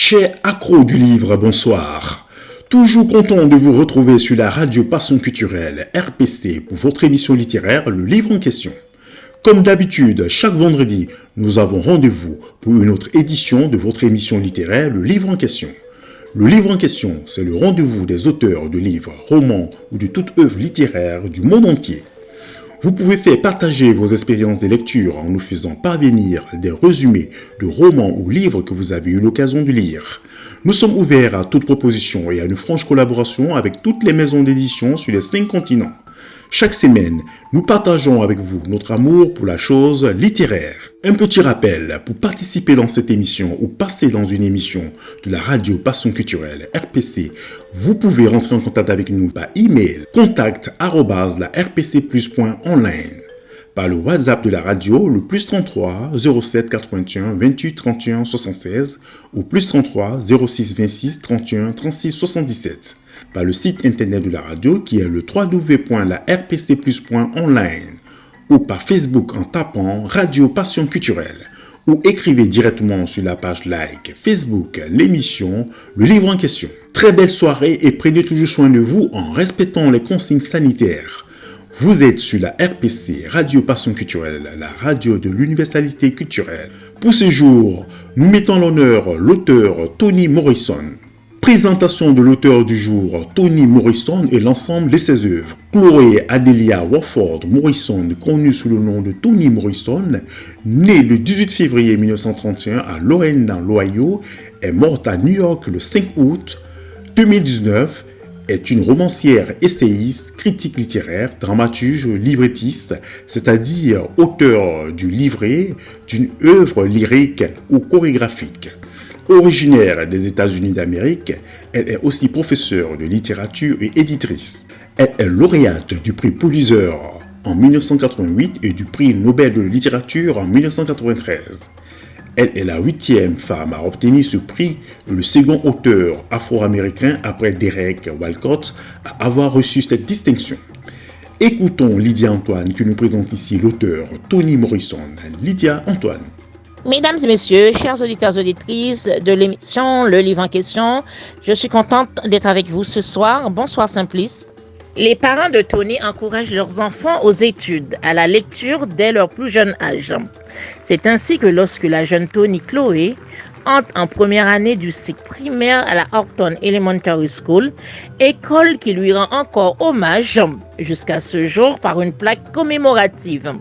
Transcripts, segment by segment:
Chers accros du livre, bonsoir. Toujours content de vous retrouver sur la radio Passion Culturelle RPC pour votre émission littéraire Le Livre en question. Comme d'habitude, chaque vendredi, nous avons rendez-vous pour une autre édition de votre émission littéraire Le Livre en question. Le Livre en question, c'est le rendez-vous des auteurs de livres, romans ou de toute œuvre littéraire du monde entier. Vous pouvez faire partager vos expériences de lecture en nous faisant parvenir des résumés de romans ou livres que vous avez eu l'occasion de lire. Nous sommes ouverts à toute proposition et à une franche collaboration avec toutes les maisons d'édition sur les 5 continents. Chaque semaine, nous partageons avec vous notre amour pour la chose littéraire. Un petit rappel, pour participer dans cette émission ou passer dans une émission de la radio Passion Culturelle RPC, vous pouvez rentrer en contact avec nous par email contact@larpcplus.online, par le WhatsApp de la radio, le +33 07 81 28 31 76 ou +33 06 26 31 36 77. Par le site internet de la radio qui est le www.larpcplus.online ou par Facebook en tapant Radio Passion Culturelle ou écrivez directement sur la page like Facebook l'émission Le Livre en question. Très belle soirée et prenez toujours soin de vous en respectant les consignes sanitaires. Vous êtes sur la RPC, Radio Passion Culturelle, la radio de l'universalité culturelle. Pour ce jour, nous mettons en l'honneur l'auteur Toni Morrison. Présentation de l'auteur du jour, Toni Morrison et l'ensemble de ses œuvres. Chloé Adelia Warford Morrison, connue sous le nom de Toni Morrison, née le 18 février 1931 à Lorraine dans l'Ohio, est morte à New York le 5 août 2019, est une romancière, essayiste, critique littéraire, dramaturge, librettiste, c'est-à-dire auteur du livret d'une œuvre lyrique ou chorégraphique. Originaire des États-Unis d'Amérique, elle est aussi professeure de littérature et éditrice. Elle est lauréate du prix Pulitzer en 1988 et du prix Nobel de littérature en 1993. Elle est la 8e femme à obtenir ce prix et le second auteur afro-américain après Derek Walcott à avoir reçu cette distinction. Écoutons Lydia Antoine qui nous présente ici l'auteur Toni Morrison. Lydia Antoine. Mesdames et messieurs, chers auditeurs et auditrices de l'émission Le Livre en question, je suis contente d'être avec vous ce soir. Bonsoir Simplice. Les parents de Toni encouragent leurs enfants aux études, à la lecture dès leur plus jeune âge. C'est ainsi que lorsque la jeune Toni Chloé entre en première année du cycle primaire à la Horton Elementary School, école qui lui rend encore hommage jusqu'à ce jour par une plaque commémorative.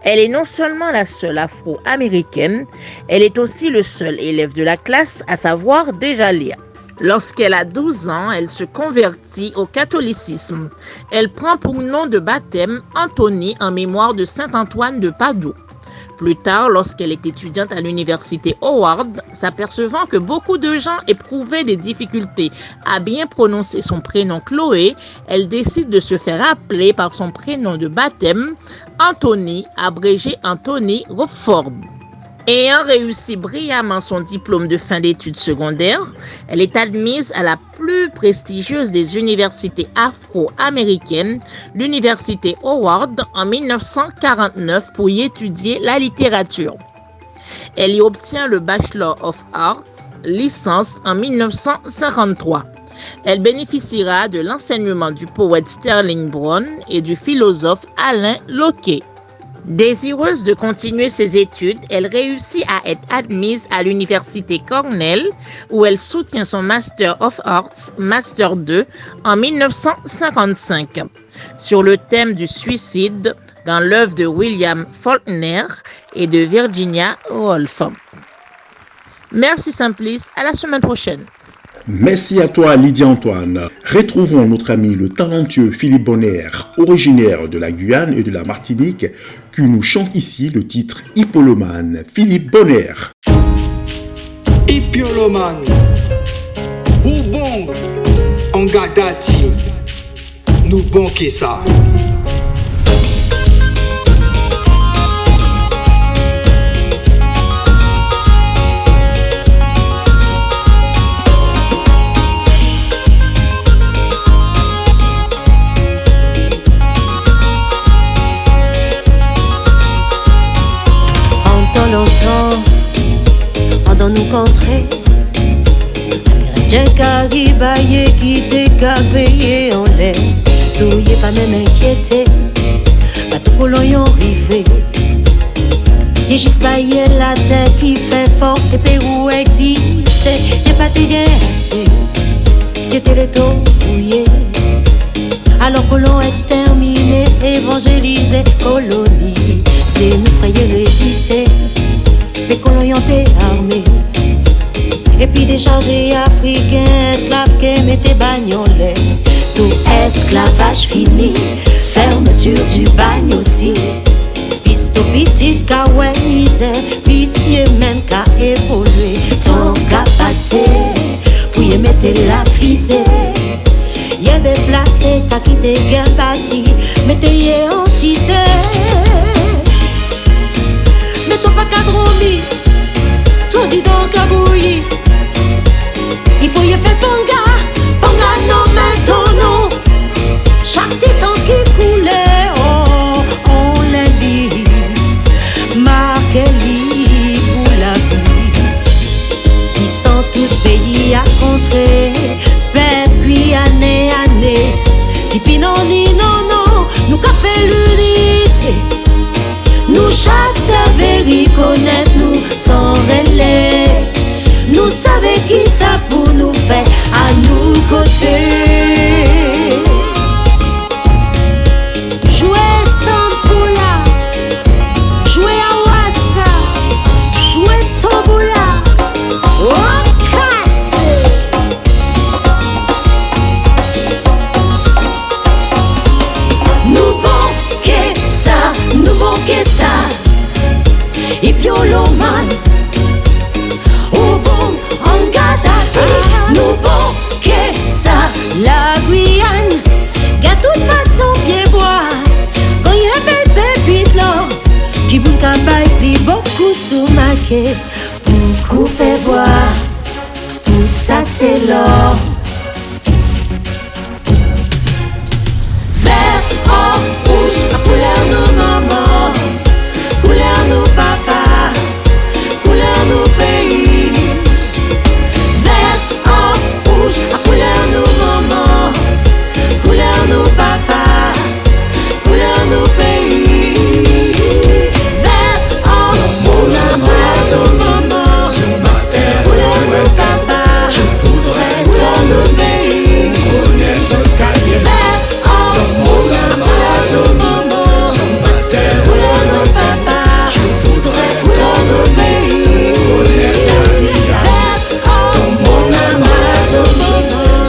Elle est non seulement la seule afro-américaine, elle est aussi le seul élève de la classe à savoir déjà lire. Lorsqu'elle a 12 ans, elle se convertit au catholicisme. Elle prend pour nom de baptême Anthony en mémoire de saint Antoine de Padoue. Plus tard, lorsqu'elle est étudiante à l'université Howard, s'apercevant que beaucoup de gens éprouvaient des difficultés à bien prononcer son prénom Chloé, elle décide de se faire appeler par son prénom de baptême, Anthony, abrégé Anthony Rufford. Ayant réussi brillamment son diplôme de fin d'études secondaires, elle est admise à la plus prestigieuse des universités afro-américaines, l'université Howard, en 1949 pour y étudier la littérature. Elle y obtient le Bachelor of Arts, licence en 1953. Elle bénéficiera de l'enseignement du poète Sterling Brown et du philosophe Alain Locke. Désireuse de continuer ses études, elle réussit à être admise à l'université Cornell où elle soutient son Master of Arts, Master 2, en 1955, sur le thème du suicide dans l'œuvre de William Faulkner et de Virginia Woolf. Merci Simplice, à la semaine prochaine. Merci à toi Lydia Antoine. Retrouvons notre ami le talentueux Philippe Bonner, originaire de la Guyane et de la Martinique, qui nous chante ici le titre Hippolomane. Philippe Bonner. Hippolomane, ou bon, en gadati, nous bon que ça. Longtemps, pendant nous contrer, pas même inquiété. Pas tout colon yon rivé. Y'a juste pas y'a la tête qui fait force et Pérou existe. Y'a pas de gain assez. Y'a téléto bouillé. Alors colon exterminé, évangélisé, colonie. C'est nous frayer résister. Les colons y ont été armés. Et puis des chargés africains, esclaves qui mettaient bagnolets. Tout esclavage fini, fermeture du bagne aussi. Pisto petit ka ouais misère, pitié même ka évolué. Ton ka passé, pour y mettre la fisée. Y'a déplacé, ça qui t'est bien bâti, mettez-y en cité. Mais ton pas qu'à dormir, tout dit donc à bouillir. Il faut y faire panga non maintenant. Chaque tisson qui coulait, oh, on les lit. Marquez-les pour la vie. Tisson tout pays à contrer, puis année. Tipi non, nous qu'a fait l'unité. Nous chaque savait reconnaître nous sans relais. Nous savons qui ça pour nous faire à nous côtés. Jouer sans poula, jouer à wassa, jouer tomboula, oh casse. Nous manquons ça. Et puis on l'oman. Au bon, en gadati. Nous manquons ça. La Guyane, gars toute façon bien bois. Quand y a belle pépite là, qui bout cabaye pli beaucoup sous maquet. Pour couper bois, pour ça c'est l'or. Vert, or, rouge, la couleur nos mamans, couleur nos papas, couleur nos pays. Vert, or, rouge, la couleur nos mamans, couleur nos papas, couleur nos pays. Vert, or, rouge, la couleur nos mamans, couleur nos papas, je voudrais couleur nos pays. Vert, or, rouge, la couleur nos mamans, couleur nos papas, je voudrais couleur nos pays. Vert, or, rouge, la couleur nos mamans,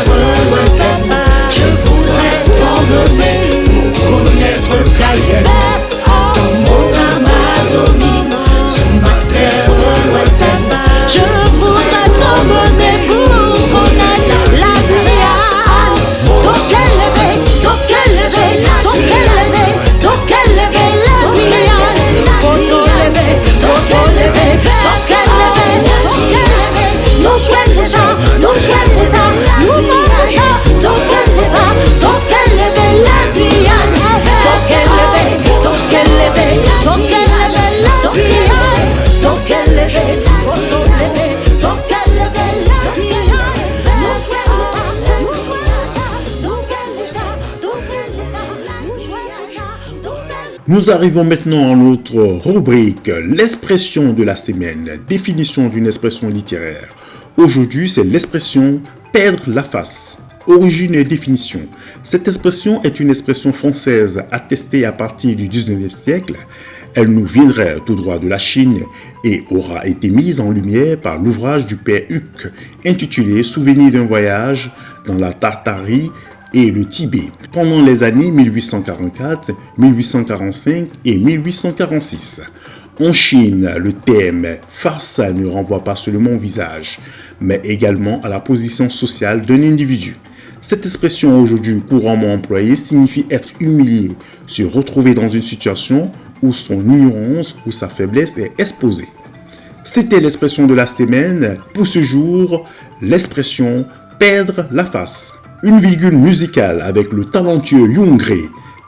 couleur nos papas, je voudrais couleur nos pays. Pour connaître Cayenne. Vert, or, rouge, la couleur nos mamans, couleur nos papas, je voudrais t'emmener pour connaître la Guyane. Donc élevé, la Guyane. Photo levé, nous jouons les gens, nous marchons, donc élevé la Guyane. Donc élevé, photo levé, donc élevé la Guyane. Nous jouons ça, nous Nous arrivons maintenant à notre rubrique l'expression de la semaine, définition d'une expression littéraire. Aujourd'hui, c'est l'expression perdre la face. Origine et définition. Cette expression est une expression française attestée à partir du 19e siècle. Elle nous viendrait tout droit de la Chine et aura été mise en lumière par l'ouvrage du père Huc intitulé Souvenir d'un voyage dans la Tartarie et le Tibet pendant les années 1844, 1845 et 1846. En Chine, le terme « face » ne renvoie pas seulement au visage, mais également à la position sociale d'un individu. Cette expression aujourd'hui couramment employée signifie être humilié, se retrouver dans une situation où son ignorance ou sa faiblesse est exposée. C'était l'expression de la semaine. Pour ce jour, l'expression « perdre la face ». Une virgule musicale avec le talentueux Young Gray,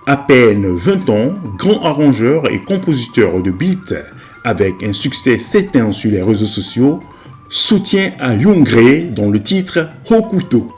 à peine 20 ans, grand arrangeur et compositeur de beats, avec un succès certain sur les réseaux sociaux, soutient à Young Gray dans le titre Hokuto.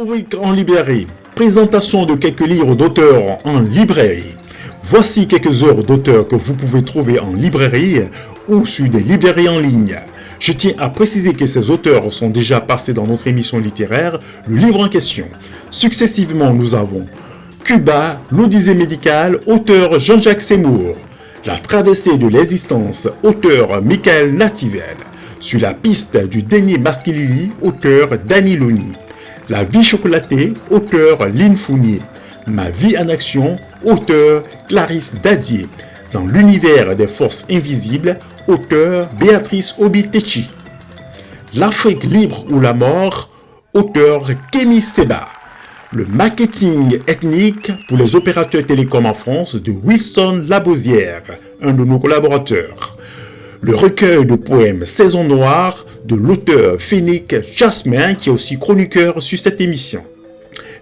Rubrique en librairie. Présentation de quelques livres d'auteurs en librairie. Voici quelques œuvres d'auteurs que vous pouvez trouver en librairie ou sur des librairies en ligne. Je tiens à préciser que ces auteurs sont déjà passés dans notre émission littéraire, le livre en question. Successivement, nous avons Cuba, l'Odyssée médicale, auteur Jean-Jacques Seymour. La traversée de l'existence, auteur Michael Nativel. Sur la piste du dernier Basquilili, auteur Danny Loni. La vie chocolatée, auteur Lynn Fournier. Ma vie en action, auteur Clarisse Dadier. Dans l'univers des forces invisibles, auteur Béatrice Obitechi. L'Afrique libre ou la mort, auteur Kémy Seba. Le marketing ethnique pour les opérateurs télécoms en France de Wilson Labosière, un de nos collaborateurs. Le recueil de poèmes Saison Noire de l'auteur Phénique Jasmin, qui est aussi chroniqueur sur cette émission.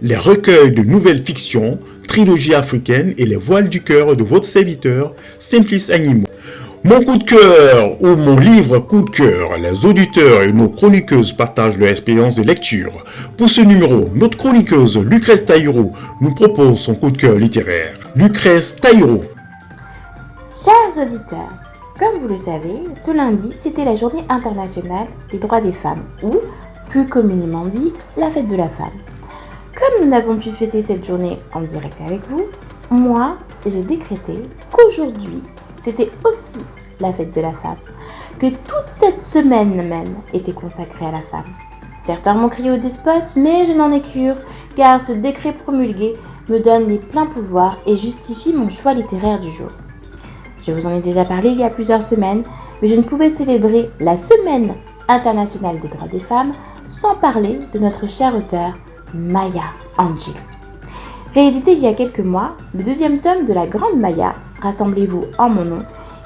Les recueils de nouvelles fictions, trilogie africaine et les voiles du cœur de votre serviteur Simplice Animaux. Mon coup de cœur ou mon livre coup de cœur, les auditeurs et nos chroniqueuses partagent leur expérience de lecture. Pour ce numéro, notre chroniqueuse Lucrèce Taïro nous propose son coup de cœur littéraire. Lucrèce Taïro. Chers auditeurs, comme vous le savez, ce lundi, c'était la journée internationale des droits des femmes, ou, plus communément dit, la fête de la femme. Comme nous n'avons pu fêter cette journée en direct avec vous, moi, j'ai décrété qu'aujourd'hui, c'était aussi la fête de la femme, que toute cette semaine même était consacrée à la femme. Certains m'ont crié au despote, mais je n'en ai cure, car ce décret promulgué me donne les pleins pouvoirs et justifie mon choix littéraire du jour. Je vous en ai déjà parlé il y a plusieurs semaines, mais je ne pouvais célébrer la Semaine internationale des droits des femmes sans parler de notre cher auteur Maya Angelou. Réédité il y a quelques mois, le 2e tome de la Grande Maya, Rassemblez-vous en mon nom,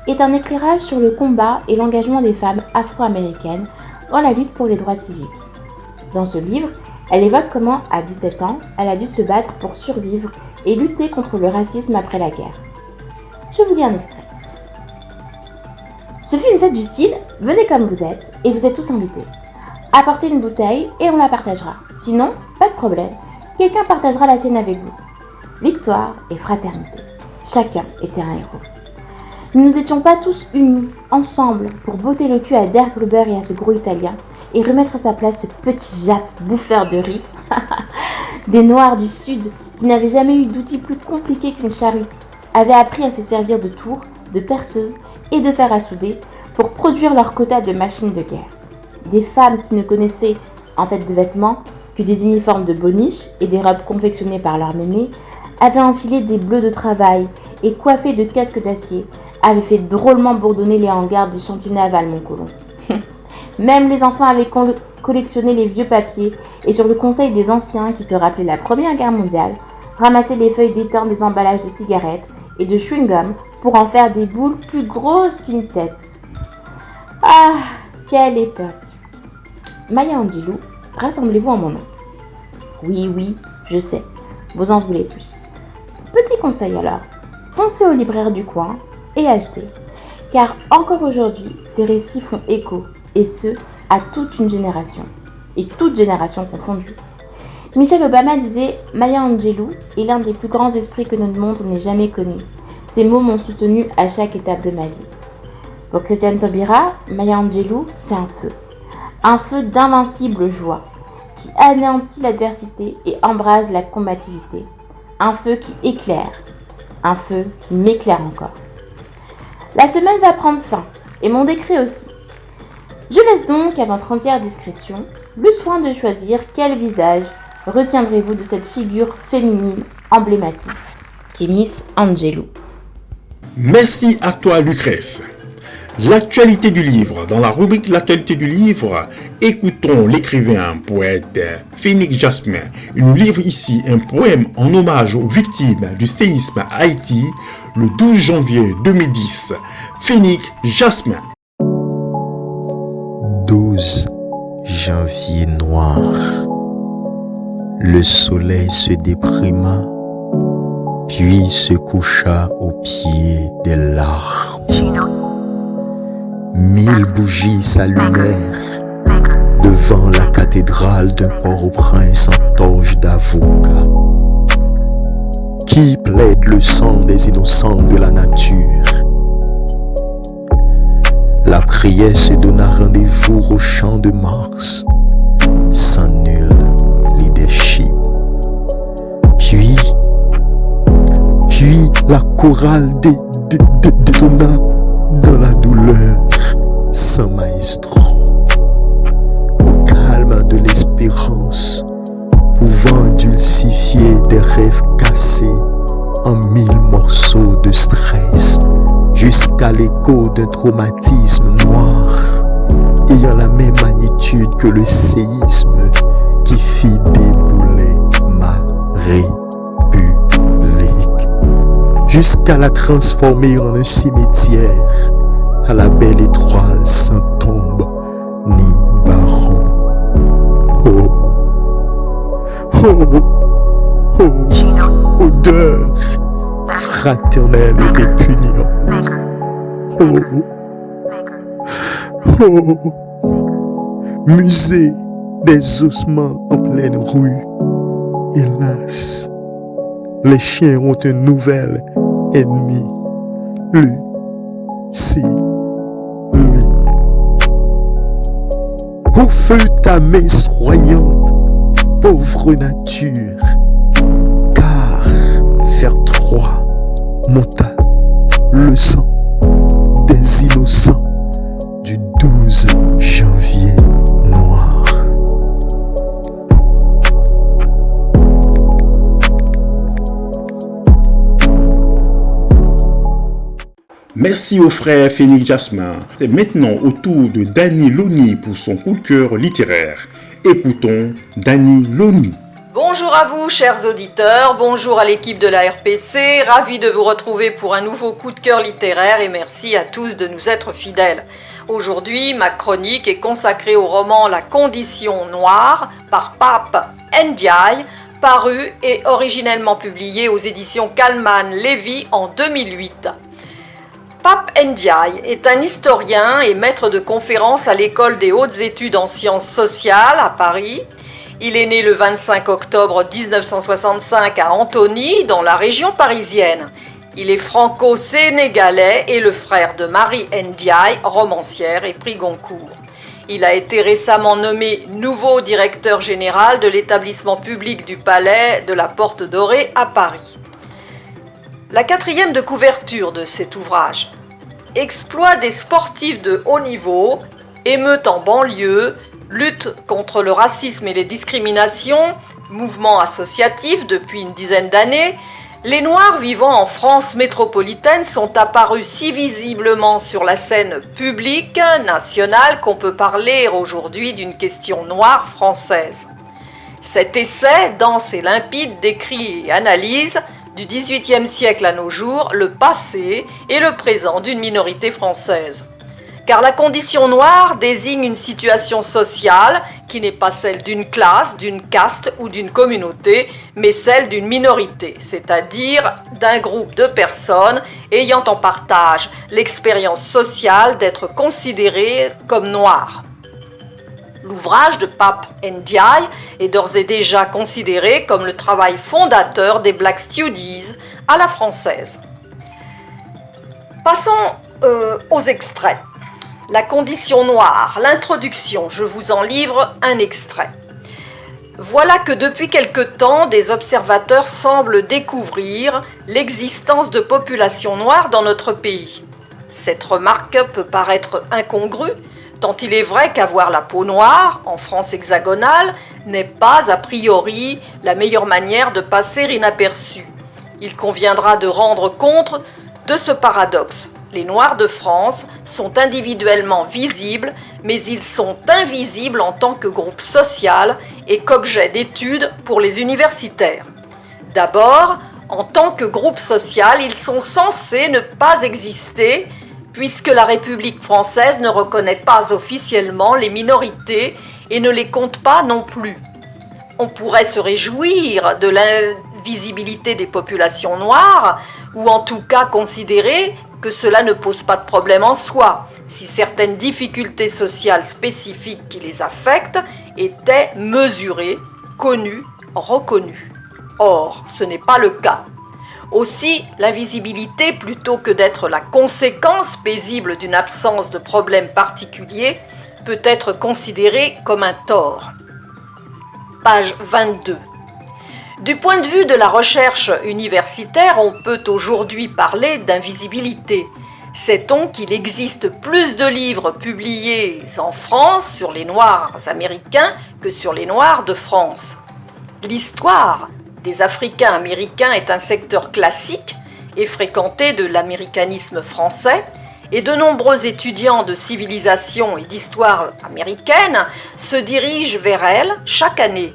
est un éclairage sur le combat et l'engagement des femmes afro-américaines dans la lutte pour les droits civiques. Dans ce livre, elle évoque comment, à 17 ans, elle a dû se battre pour survivre et lutter contre le racisme après la guerre. Je vous lis un extrait. Ce fut une fête du style, venez comme vous êtes, et vous êtes tous invités. Apportez une bouteille et on la partagera. Sinon, pas de problème, quelqu'un partagera la sienne avec vous. Victoire et fraternité. Chacun était un héros. Nous nous étions pas tous unis, ensemble, pour botter le cul à Dirk Gruber et à ce gros italien, et remettre à sa place ce petit Jacques bouffeur de riz. Des Noirs du Sud, qui n'avaient jamais eu d'outils plus compliqués qu'une charrue, avaient appris à se servir de tours, de perceuses et de fer à souder pour produire leur quota de machines de guerre. Des femmes qui ne connaissaient, en fait de vêtements, que des uniformes de boniche et des robes confectionnées par leur mémé, avaient enfilé des bleus de travail et coiffées de casques d'acier, avaient fait drôlement bourdonner les hangars des chantiers navals Montcolon. Même les enfants avaient collectionné les vieux papiers et sur le conseil des anciens qui se rappelaient la Première Guerre mondiale, ramassaient les feuilles d'étain des emballages de cigarettes et de chewing-gum pour en faire des boules plus grosses qu'une tête. Ah, quelle époque! Maya Angelou, rassemblez-vous en mon nom. Oui, je sais, vous en voulez plus. Petit conseil alors, foncez au libraire du coin et achetez, car encore aujourd'hui, ces récits font écho, et ce, à toute une génération, et toute génération confondue. Michelle Obama disait « Maya Angelou est l'un des plus grands esprits que notre monde n'ait jamais connu. Ces mots m'ont soutenu à chaque étape de ma vie. » Pour Christiane Taubira, Maya Angelou, c'est un feu d'invincible joie, qui anéantit l'adversité et embrase la combativité, un feu qui éclaire, un feu qui m'éclaire encore. La semaine va prendre fin, et mon décret aussi. Je laisse donc à votre entière discrétion le soin de choisir quel visage retiendrez-vous de cette figure féminine emblématique qui est Miss Angelou. Merci à toi, Lucrèce. L'actualité du livre. Dans la rubrique L'actualité du livre, écoutons l'écrivain poète Phénix Jasmin. Il nous livre ici un poème en hommage aux victimes du séisme à Haïti le 12 janvier 2010. Phénix Jasmin. 12 janvier noir. Le soleil se déprima, puis se coucha au pied des larmes. 1000 bougies s'allumèrent devant la cathédrale d'un Port-au-Prince en torche d'avocat. Qui plaide le sang des innocents de la nature? La prière se donna rendez-vous au champ de Mars, sans nul leadership. Puis la chorale détonna dans la douleur, sans maestro. Au calme de l'espérance, pouvant dulcifier des rêves cassés en 1000 morceaux de stress, jusqu'à l'écho d'un traumatisme noir, ayant la même magnitude que le séisme qui fit débouler ma république, jusqu'à la transformer en un cimetière, à la belle étoile sans tombe ni baron. Odeur fraternelle et répugnante. Musée des ossements en pleine rue. Hélas, les chiens ont un nouvel ennemi, Lucie. Au feu ta main soignante, pauvre nature, car vers 3 monta le sang des innocents du 12 janvier noir. Merci au frère Phénix Jasmin. C'est maintenant au tour de Dany Loni pour son coup de cœur littéraire. Écoutons Dany Loni. Bonjour à vous, chers auditeurs, bonjour à l'équipe de la RPC, ravi de vous retrouver pour un nouveau coup de cœur littéraire et merci à tous de nous être fidèles. Aujourd'hui, ma chronique est consacrée au roman La Condition Noire par Pape Ndiaye, paru et originellement publié aux éditions Calman Lévy en 2008. Pape Ndiaye est un historien et maître de conférences à l'École des hautes études en sciences sociales à Paris. Il est né le 25 octobre 1965 à Antony, dans la région parisienne. Il est franco-sénégalais et le frère de Marie Ndiaye, romancière et prix Goncourt. Il a été récemment nommé nouveau directeur général de l'établissement public du Palais de la Porte Dorée à Paris. La quatrième de couverture de cet ouvrage. Exploit des sportifs de haut niveau, émeutes en banlieue, lutte contre le racisme et les discriminations, mouvement associatif depuis une dizaine d'années, les Noirs vivant en France métropolitaine sont apparus si visiblement sur la scène publique nationale qu'on peut parler aujourd'hui d'une question noire française. Cet essai, dense et limpide, décrit et analyse du XVIIIe siècle à nos jours le passé et le présent d'une minorité française. Car la condition noire désigne une situation sociale qui n'est pas celle d'une classe, d'une caste ou d'une communauté, mais celle d'une minorité, c'est-à-dire d'un groupe de personnes ayant en partage l'expérience sociale d'être considérées comme noires. L'ouvrage de Pape Ndiaye est d'ores et déjà considéré comme le travail fondateur des Black Studies à la française. Passons aux extraits. La condition noire, l'introduction, je vous en livre un extrait. Voilà que depuis quelque temps, des observateurs semblent découvrir l'existence de populations noires dans notre pays. Cette remarque peut paraître incongrue, tant il est vrai qu'avoir la peau noire, en France hexagonale, n'est pas a priori la meilleure manière de passer inaperçu. Il conviendra de rendre compte de ce paradoxe. Les Noirs de France sont individuellement visibles, mais ils sont invisibles en tant que groupe social et qu'objet d'étude pour les universitaires. D'abord, en tant que groupe social, ils sont censés ne pas exister, puisque la République française ne reconnaît pas officiellement les minorités et ne les compte pas non plus. On pourrait se réjouir de l'invisibilité des populations noires, ou en tout cas considérer que cela ne pose pas de problème en soi, si certaines difficultés sociales spécifiques qui les affectent étaient mesurées, connues, reconnues. Or, ce n'est pas le cas. Aussi, l'invisibilité, plutôt que d'être la conséquence paisible d'une absence de problème particulier, peut être considérée comme un tort. Page 22. Du point de vue de la recherche universitaire, on peut aujourd'hui parler d'invisibilité. Sait-on qu'il existe plus de livres publiés en France sur les Noirs américains que sur les Noirs de France? L'histoire des Africains américains est un secteur classique et fréquenté de l'américanisme français, et de nombreux étudiants de civilisation et d'histoire américaine se dirigent vers elle chaque année.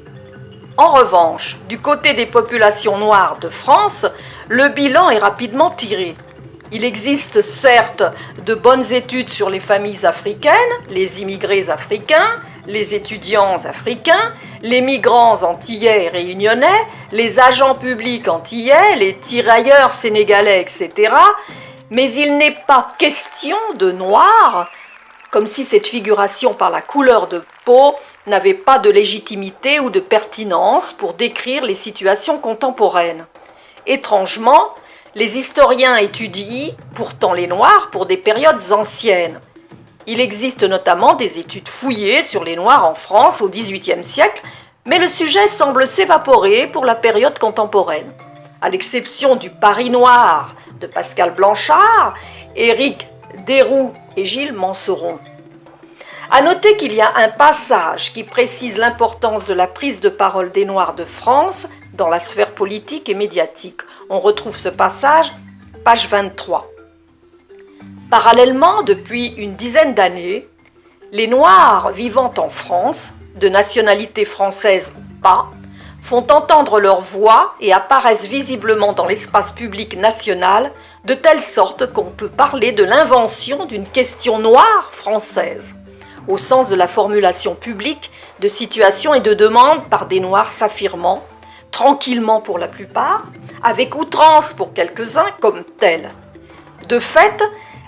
En revanche, du côté des populations noires de France, le bilan est rapidement tiré. Il existe certes de bonnes études sur les familles africaines, les immigrés africains, les étudiants africains, les migrants antillais et réunionnais, les agents publics antillais, les tirailleurs sénégalais, etc. Mais il n'est pas question de noirs, comme si cette figuration par la couleur de peau n'avait pas de légitimité ou de pertinence pour décrire les situations contemporaines. Étrangement, les historiens étudient pourtant les Noirs pour des périodes anciennes. Il existe notamment des études fouillées sur les Noirs en France au XVIIIe siècle, mais le sujet semble s'évaporer pour la période contemporaine. À l'exception du Paris noir de Pascal Blanchard, Éric Desroux et Gilles Manceron. À noter qu'il y a un passage qui précise l'importance de la prise de parole des Noirs de France dans la sphère politique et médiatique. On retrouve ce passage, page 23. Parallèlement, depuis une dizaine d'années, les Noirs vivant en France, de nationalité française ou pas, font entendre leur voix et apparaissent visiblement dans l'espace public national, de telle sorte qu'on peut parler de l'invention d'une question noire française, au sens de la formulation publique de situations et de demandes par des Noirs s'affirmant, tranquillement pour la plupart, avec outrance pour quelques-uns comme tels. De fait,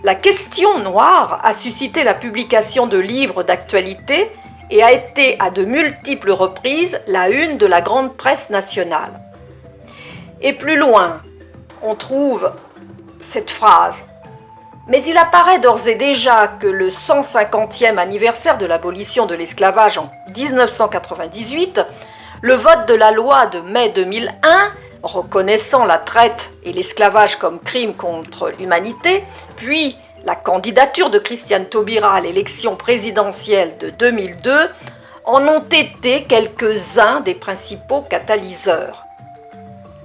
la question noire a suscité la publication de livres d'actualité et a été à de multiples reprises la une de la grande presse nationale. Et plus loin, on trouve cette phrase. Mais il apparaît d'ores et déjà que le 150e anniversaire de l'abolition de l'esclavage en 1998, le vote de la loi de mai 2001, reconnaissant la traite et l'esclavage comme crime contre l'humanité, puis la candidature de Christiane Taubira à l'élection présidentielle de 2002 en ont été quelques-uns des principaux catalyseurs.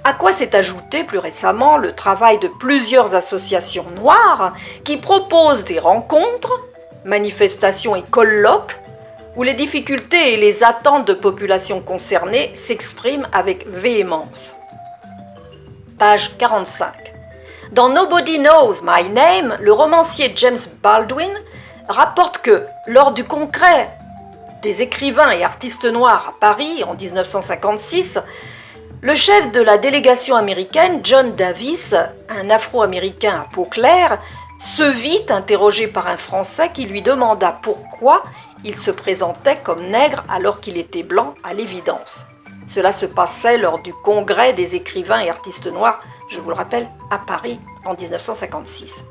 À quoi s'est ajouté plus récemment le travail de plusieurs associations noires qui proposent des rencontres, manifestations et colloques où les difficultés et les attentes de populations concernées s'expriment avec véhémence. Page 45. Dans Nobody Knows My Name, le romancier James Baldwin rapporte que, lors du congrès des écrivains et artistes noirs à Paris en 1956, le chef de la délégation américaine, John Davis, un Afro-Américain à peau claire, se vit interrogé par un Français qui lui demanda pourquoi il se présentait comme nègre alors qu'il était blanc à l'évidence. Cela se passait lors du congrès des écrivains et artistes noirs, je vous le rappelle, à Paris en 1956.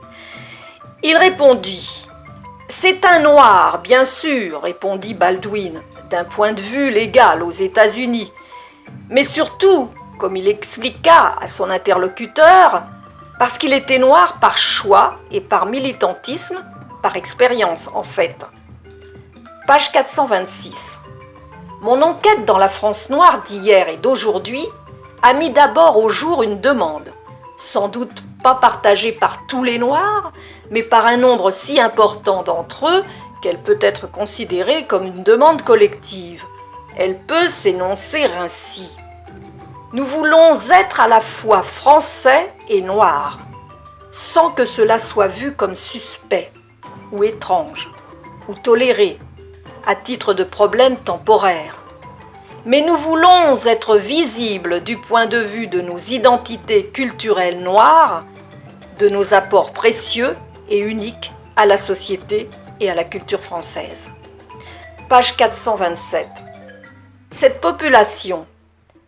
Il répondit « C'est un noir, bien sûr, répondit Baldwin, d'un point de vue légal aux États-Unis. Mais surtout, comme il expliqua à son interlocuteur, parce qu'il était noir par choix et par militantisme, par expérience en fait. » Page 426. Mon enquête dans la France noire d'hier et d'aujourd'hui a mis d'abord au jour une demande, sans doute pas partagée par tous les Noirs, mais par un nombre si important d'entre eux qu'elle peut être considérée comme une demande collective. Elle peut s'énoncer ainsi. Nous voulons être à la fois français et noirs, sans que cela soit vu comme suspect, ou étrange, ou toléré, à titre de problème temporaire. Mais nous voulons être visibles du point de vue de nos identités culturelles noires, de nos apports précieux et uniques à la société et à la culture française. Page 427. Cette population,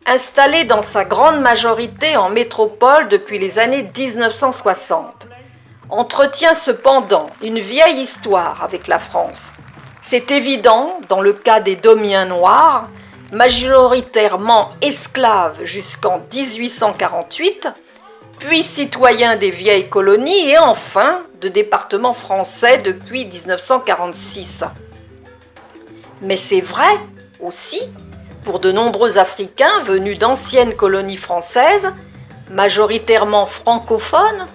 installée dans sa grande majorité en métropole depuis les années 1960, entretient cependant une vieille histoire avec la France. C'est évident dans le cas des Domiens noirs, majoritairement esclaves jusqu'en 1848, puis citoyens des vieilles colonies et enfin de départements français depuis 1946. Mais c'est vrai aussi pour de nombreux Africains venus d'anciennes colonies françaises, majoritairement francophones,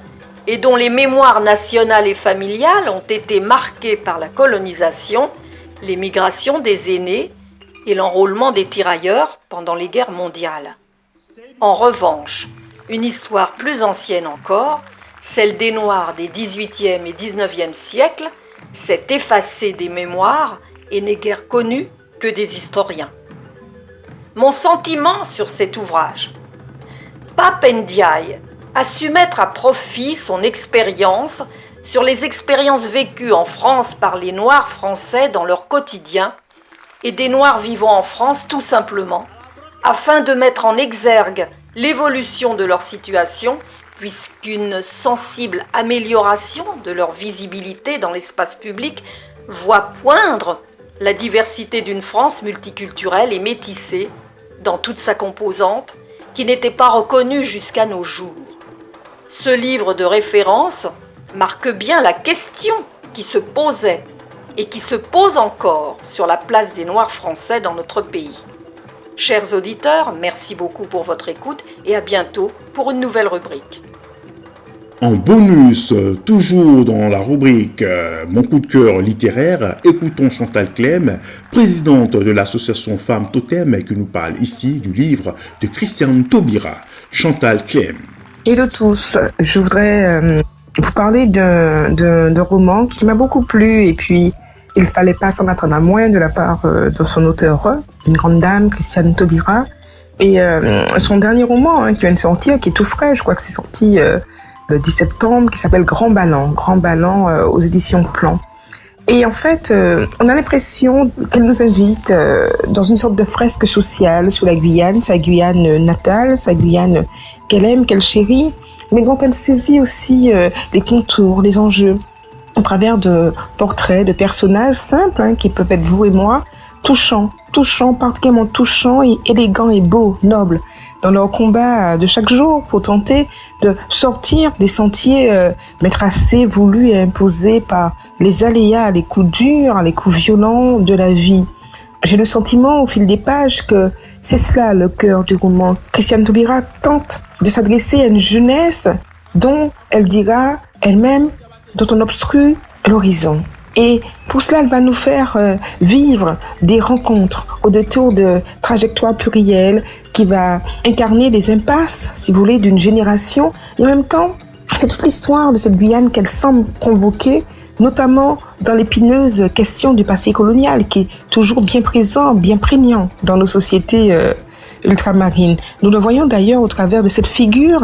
et dont les mémoires nationales et familiales ont été marquées par la colonisation, l'émigration des aînés et l'enrôlement des tirailleurs pendant les guerres mondiales. En revanche, une histoire plus ancienne encore, celle des Noirs des XVIIIe et XIXe siècles, s'est effacée des mémoires et n'est guère connue que des historiens. Mon sentiment sur cet ouvrage. Pape Ndiaye a su mettre à profit son expérience sur les expériences vécues en France par les Noirs français dans leur quotidien et des Noirs vivant en France tout simplement, afin de mettre en exergue l'évolution de leur situation, puisqu'une sensible amélioration de leur visibilité dans l'espace public voit poindre la diversité d'une France multiculturelle et métissée dans toute sa composante, qui n'était pas reconnue jusqu'à nos jours. Ce livre de référence marque bien la question qui se posait et qui se pose encore sur la place des Noirs français dans notre pays. Chers auditeurs, merci beaucoup pour votre écoute et à bientôt pour une nouvelle rubrique. En bonus, toujours dans la rubrique Mon coup de cœur littéraire, écoutons Chantal Clem, présidente de l'association Femmes Totem, qui nous parle ici du livre de Christiane Taubira. Chantal Clem. Hello tous, je voudrais vous parler d'un roman qui m'a beaucoup plu et puis il ne fallait pas s'en attendre à moins de la part de son auteur, une grande dame, Christiane Taubira. Et son dernier roman qui vient de sortir, qui est tout frais, je crois que c'est sorti le 10 septembre, qui s'appelle Grand Ballon aux éditions Plan. Et en fait, on a l'impression qu'elle nous invite dans une sorte de fresque sociale sur la Guyane, sa Guyane natale, sa Guyane qu'elle aime, qu'elle chérit, mais dont elle saisit aussi les contours, les enjeux, au travers de portraits, de personnages simples, qui peuvent être vous et moi, touchants, particulièrement touchants et élégants et beaux, nobles, dans leur combat de chaque jour pour tenter de sortir des sentiers tracés, voulus et imposés par les aléas, les coups durs, les coups violents de la vie. J'ai le sentiment au fil des pages que c'est cela le cœur du roman. Christiane Taubira tente de s'adresser à une jeunesse dont elle dira elle-même, dont on obstrue l'horizon. Et pour cela, elle va nous faire vivre des rencontres au détour de trajectoires plurielles qui va incarner les impasses, si vous voulez, d'une génération. Et en même temps, c'est toute l'histoire de cette Guyane qu'elle semble convoquer, notamment dans l'épineuse question du passé colonial, qui est toujours bien présent, bien prégnant dans nos sociétés ultramarines. Nous le voyons d'ailleurs au travers de cette figure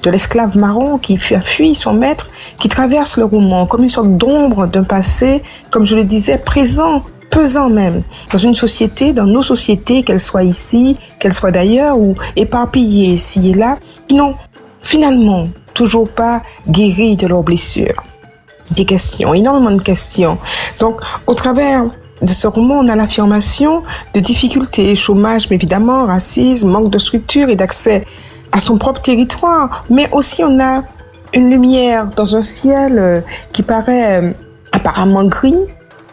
de l'esclave marron qui a fui son maître, qui traverse le roman comme une sorte d'ombre d'un passé, comme je le disais, présent, pesant même, dans une société, dans nos sociétés, qu'elles soient ici, qu'elles soient d'ailleurs, ou éparpillées ici et là, qui n'ont finalement toujours pas guéri de leurs blessures. Des questions, énormément de questions. Donc, au travers de ce roman, on a l'affirmation de difficultés, chômage, mais évidemment, racisme, manque de structure et d'accès à son propre territoire. Mais aussi, on a une lumière dans un ciel qui paraît apparemment gris,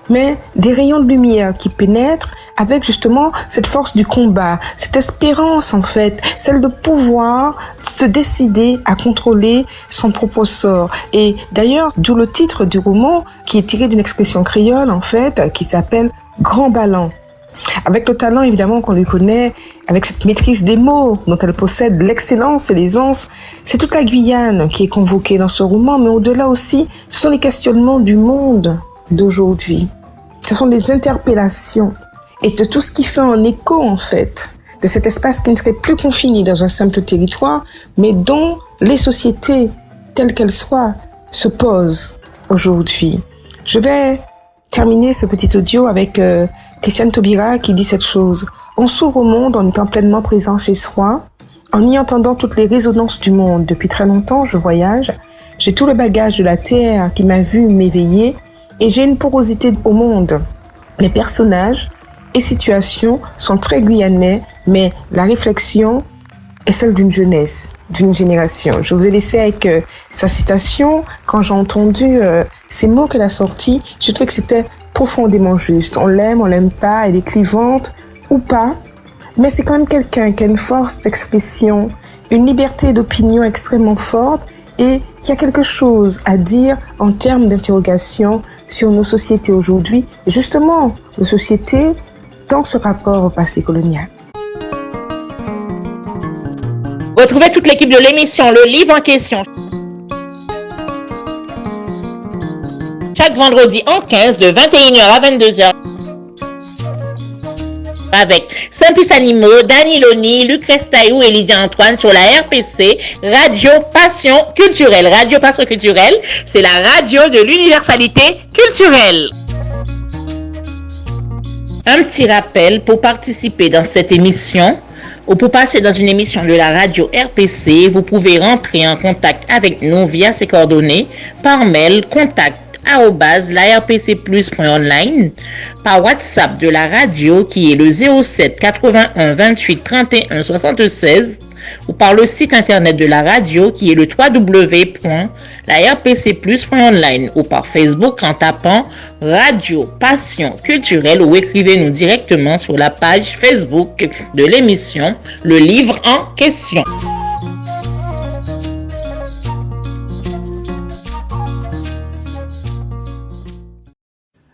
mais des rayons de lumière qui pénètrent avec justement cette force du combat, cette espérance en fait, celle de pouvoir se décider à contrôler son propre sort. Et d'ailleurs, d'où le titre du roman qui est tiré d'une expression créole en fait, qui s'appelle Grand Ballon. Avec le talent évidemment qu'on lui connaît, avec cette maîtrise des mots dont elle possède l'excellence et l'aisance, c'est toute la Guyane qui est convoquée dans ce roman, mais au-delà aussi, ce sont les questionnements du monde d'aujourd'hui. Ce sont des interpellations et de tout ce qui fait un écho en fait de cet espace qui ne serait plus confiné dans un simple territoire, mais dont les sociétés telles qu'elles soient se posent aujourd'hui. Je vais terminer ce petit audio avec Christiane Taubira qui dit cette chose. On s'ouvre au monde en étant pleinement présent chez soi, en y entendant toutes les résonances du monde. Depuis très longtemps, je voyage. J'ai tout le bagage de la terre qui m'a vu m'éveiller et j'ai une porosité au monde. Les personnages et situations sont très guyanais, mais la réflexion est celle d'une jeunesse, d'une génération. Je vous ai laissé avec sa citation. Quand j'ai entendu ces mots qu'elle a sortis, je trouvais que c'était profondément juste. On l'aime pas, elle est clivante ou pas, mais c'est quand même quelqu'un qui a une force d'expression, une liberté d'opinion extrêmement forte et qui a quelque chose à dire en termes d'interrogation sur nos sociétés aujourd'hui, et justement nos sociétés dans ce rapport au passé colonial. Retrouvez toute l'équipe de l'émission Le Livre en question chaque vendredi en 15 de 21h à 22h avec Simplice Animaux, Dani Loni, Luc Restaillou et Lydia Antoine sur la RPC, Radio Passion Culturelle. Radio Passion Culturelle, c'est la radio de l'universalité culturelle. Un petit rappel pour participer dans cette émission ou pour passer dans une émission de la radio RPC, vous pouvez rentrer en contact avec nous via ces coordonnées par mail contact@larpcplus.online, par WhatsApp de la radio qui est le 07 81 28 31 76 ou par le site internet de la radio qui est le www.larpcplus.online ou par Facebook en tapant Radio Passion Culturelle ou écrivez-nous directement sur la page Facebook de l'émission Le Livre en question.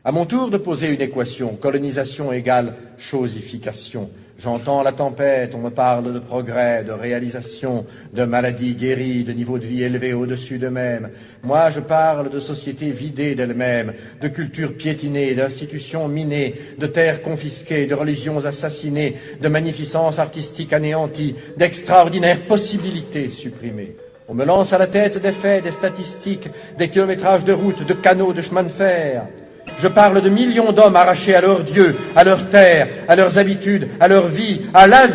À mon tour de poser une équation, colonisation égale chosification. J'entends la tempête, on me parle de progrès, de réalisation, de maladies guéries, de niveau de vie élevé au-dessus d'eux-mêmes. Moi, je parle de sociétés vidées d'elles-mêmes, de cultures piétinées, d'institutions minées, de terres confisquées, de religions assassinées, de magnificence artistique anéantie, d'extraordinaires possibilités supprimées. On me lance à la tête des faits, des statistiques, des kilométrages de routes, de canaux, de chemins de fer. Je parle de millions d'hommes arrachés à leur Dieu, à leur terre, à leurs habitudes, à leur vie, à la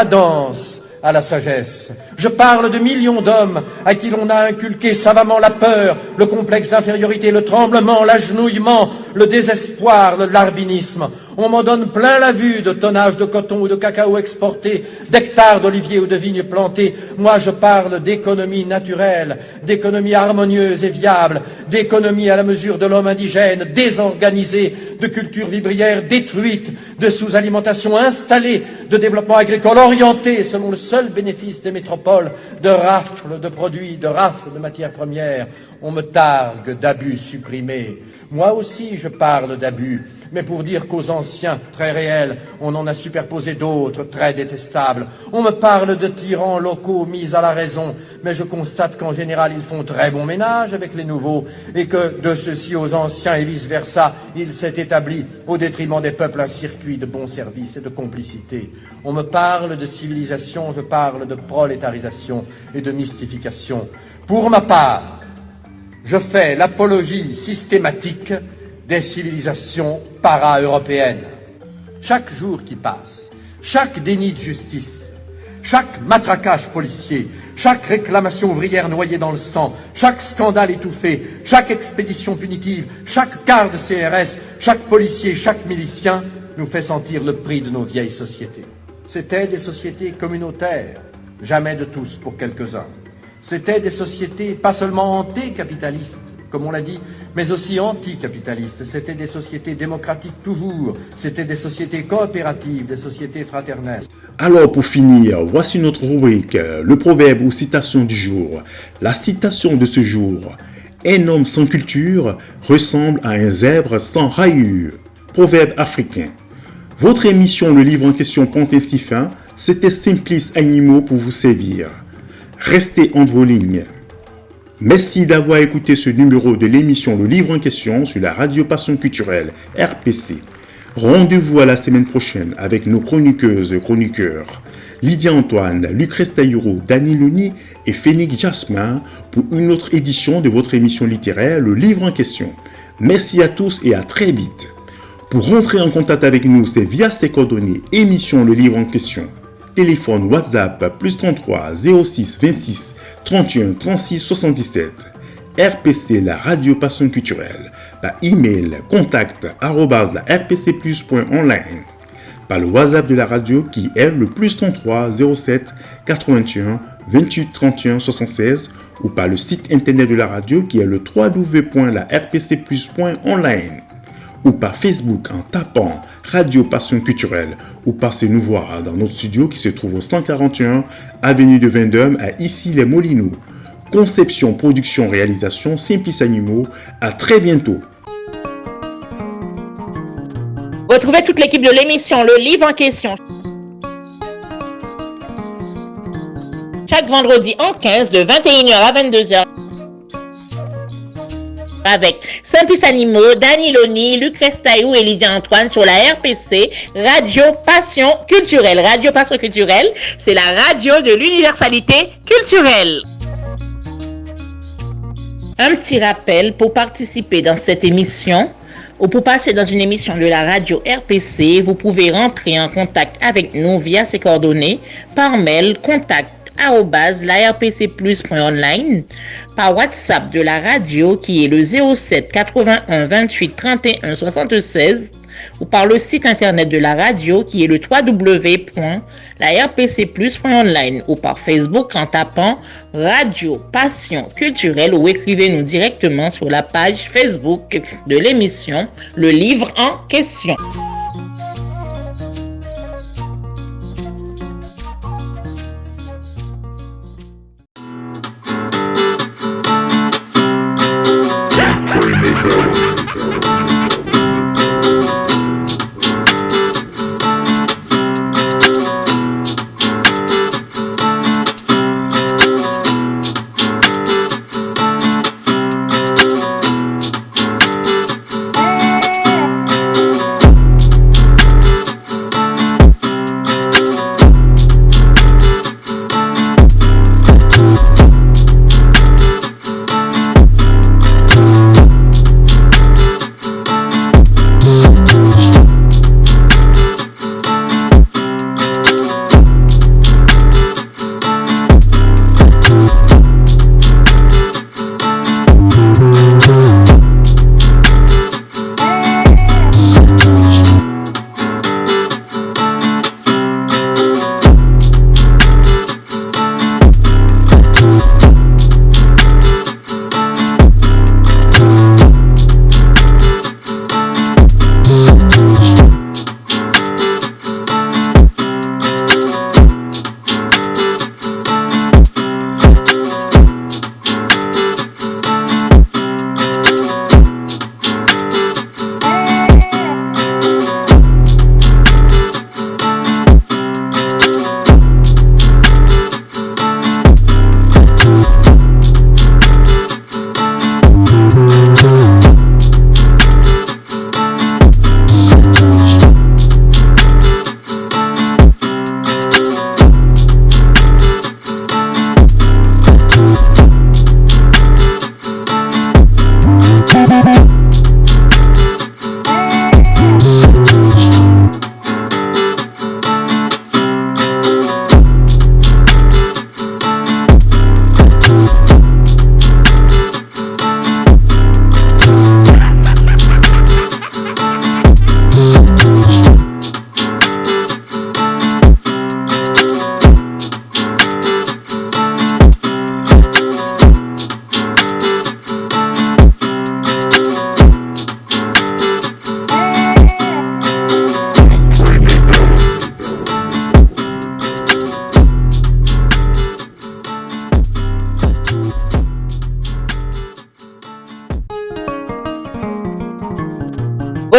danse, à la sagesse. Je parle de millions d'hommes à qui l'on a inculqué savamment la peur, le complexe d'infériorité, le tremblement, l'agenouillement, le désespoir, le larbinisme. On m'en donne plein la vue de tonnages de coton ou de cacao exportés, d'hectares d'oliviers ou de vignes plantées. Moi, je parle d'économie naturelle, d'économie harmonieuse et viable, d'économie à la mesure de l'homme indigène, désorganisé, de culture vivrière détruite, de sous-alimentation installée, de développement agricole orienté selon le seul bénéfice des métropoles, de rafles de produits, de rafles de matières premières. On me targue d'abus supprimés. Moi aussi, je parle d'abus, mais pour dire qu'aux anciens, très réels, on en a superposé d'autres, très détestables. On me parle de tyrans locaux mis à la raison, mais je constate qu'en général, ils font très bon ménage avec les nouveaux, et que de ceux-ci aux anciens et vice-versa, il s'est établi, au détriment des peuples, un circuit de bons services et de complicité. On me parle de civilisation, je parle de prolétarisation et de mystification. Pour ma part, je fais l'apologie systématique des civilisations para-européennes. Chaque jour qui passe, chaque déni de justice, chaque matraquage policier, chaque réclamation ouvrière noyée dans le sang, chaque scandale étouffé, chaque expédition punitive, chaque quart de CRS, chaque policier, chaque milicien nous fait sentir le prix de nos vieilles sociétés. C'étaient des sociétés communautaires, jamais de tous pour quelques-uns. C'étaient des sociétés pas seulement anti-capitalistes, comme on l'a dit, mais aussi anticapitalistes. C'était des sociétés démocratiques toujours, c'était des sociétés coopératives, des sociétés fraternelles. Alors pour finir, voici notre rubrique, le proverbe ou citation du jour. La citation de ce jour: un homme sans culture ressemble à un zèbre sans rayures. Proverbe africain. Votre émission Le Livre en question prend ainsi fin. C'était Simplice Animaux pour vous servir. Restez entre vos lignes. Merci d'avoir écouté ce numéro de l'émission Le Livre en question sur la radio Passion Culturelle, RPC. Rendez-vous à la semaine prochaine avec nos chroniqueuses et chroniqueurs Lydia Antoine, Lucrèce Taïro, Dani Loni et Phénix Jasmin pour une autre édition de votre émission littéraire Le Livre en question. Merci à tous et à très vite. Pour rentrer en contact avec nous, c'est via ces coordonnées émission Le Livre en question. Téléphone WhatsApp +33 06 26 31 36 77. RPC, la radio Passion Culturelle. Par email contact@larpcplus.online. Par le WhatsApp de la radio qui est le +33 07 81 28 31 76 ou par le site internet de la radio qui est le www.larpcplus.online. Ou par Facebook en tapant Radio Passion Culturelle ou passez nous voir dans notre studio qui se trouve au 141 avenue de Vendôme à Issy-les-Moulineaux. Conception, production, réalisation, Simplice Animaux. À très bientôt. Retrouvez toute l'équipe de l'émission Le Livre en question chaque vendredi en 15 de 21h à 22h. Avec Simplice Animaux, Dani Loni, Lucrèce Taïou et Lydia Antoine sur la RPC, Radio Passion Culturelle. Radio Passion Culturelle, c'est la radio de l'universalité culturelle. Un petit rappel pour participer dans cette émission ou pour passer dans une émission de la radio RPC, vous pouvez rentrer en contact avec nous via ces coordonnées par mail contact@larpcplus.online, par WhatsApp de la radio qui est le 07 81 28 31 76 ou par le site internet de la radio qui est le www.larpcplus.online ou par Facebook en tapant Radio Passion Culturelle ou écrivez-nous directement sur la page Facebook de l'émission Le Livre en question.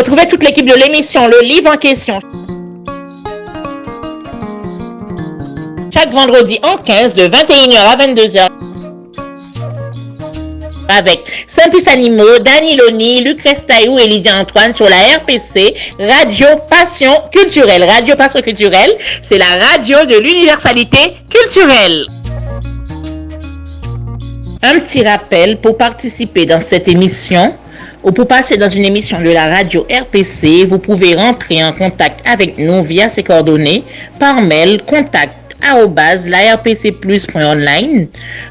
Retrouvez toute l'équipe de l'émission Le Livre en question chaque vendredi en 15 de 21h à 22h avec Simplice Animaux, Dani Loni, Lucrèce Taillou et Lydia Antoine sur la RPC, Radio Passion Culturelle. Radio Passion Culturelle, c'est la radio de l'universalité culturelle. Un petit rappel pour participer dans cette émission ou pour passer dans une émission de la radio RPC, vous pouvez rentrer en contact avec nous via ces coordonnées par mail contact@larpcplus.online,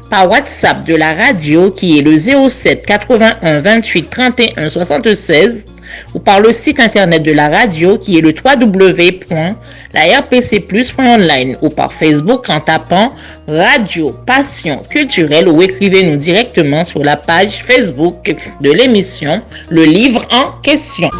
par WhatsApp de la radio qui est le 07 81 28 31 76 ou par le site internet de la radio qui est le www.larpcplus.online ou par Facebook en tapant Radio Passion Culturelle ou écrivez-nous directement sur la page Facebook de l'émission Le Livre en question.